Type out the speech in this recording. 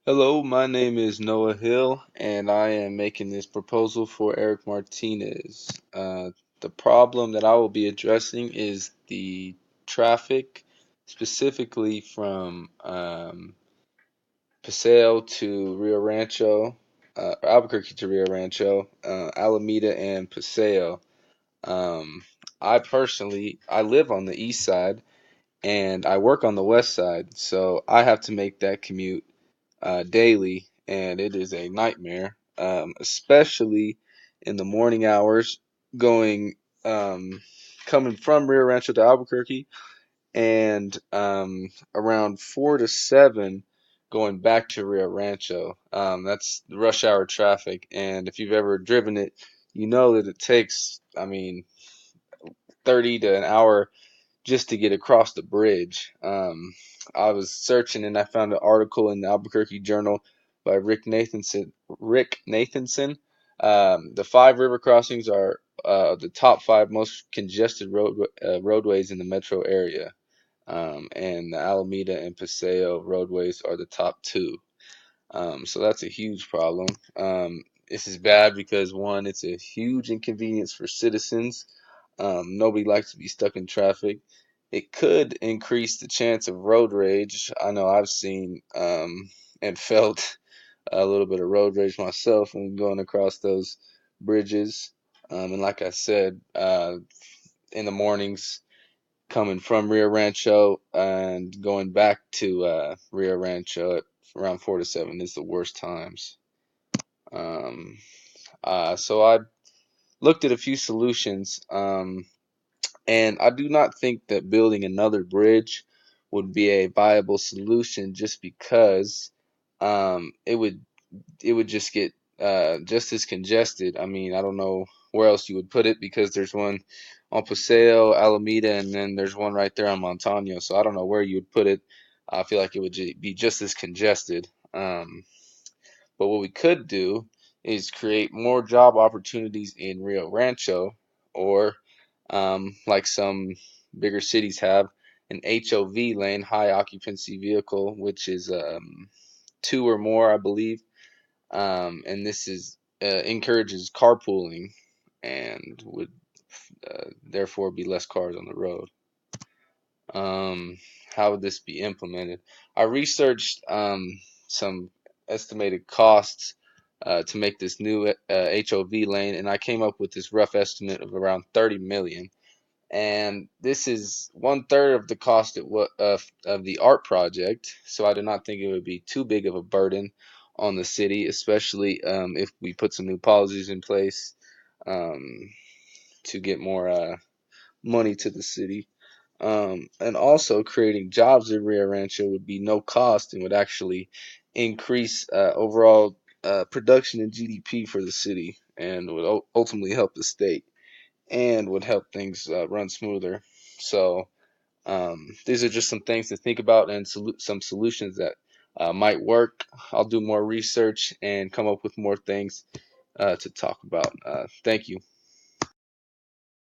Hello, my name is Noah Hill, and I am making this proposal for Eric Martinez. The problem that I will be addressing is the traffic, specifically from Paseo to Rio Rancho, Albuquerque to Rio Rancho, Alameda, and Paseo. Um, I live on the east side, and I work on the west side, so I have to make that commute daily, and it is a nightmare, especially in the morning hours, going coming from Rio Rancho to Albuquerque, and around 4 to 7 going back to Rio Rancho. That's the rush hour traffic, and if you've ever driven it, you know that it takes, 30 to an hour just to get across the bridge. I was searching and I found an article in the Albuquerque Journal by Rick Nathanson. The five river crossings are the top five most congested roadways in the metro area, and the Alameda and Paseo roadways are the top two. So that's a huge problem. This is bad because one, it's a huge inconvenience for citizens. Nobody likes to be stuck in traffic. It could increase the chance of road rage. I know I've seen and felt a little bit of road rage myself when going across those bridges. And like I said, in the mornings, coming from Rio Rancho and going back to Rio Rancho at around 4 to 7 is the worst times. Um, so I looked at a few solutions. And I do not think that building another bridge would be a viable solution just because it would just get just as congested. I mean, I don't know where else you would put it because there's one on Paseo, Alameda, and then there's one right there on Montano. So I don't know where you would put it. I feel like it would be just as congested. But what we could do is create more job opportunities in Rio Rancho, or like some bigger cities have, an HOV lane, high occupancy vehicle, which is two or more, I believe. And this is encourages carpooling and would therefore be less cars on the road. Um, how would this be implemented? I researched some estimated costs to make this new HOV lane, and I came up with this rough estimate of around 30 million. And this is one third of the cost of the art project, so I do not think it would be too big of a burden on the city, especially if we put some new policies in place um, to get more money to the city. And also creating jobs in Rio Rancho would be no cost and would actually increase overall production and GDP for the city and would ultimately help the state and would help things run smoother. So these are just some things to think about and some solutions that might work. I'll do more research and come up with more things to talk about. Thank you.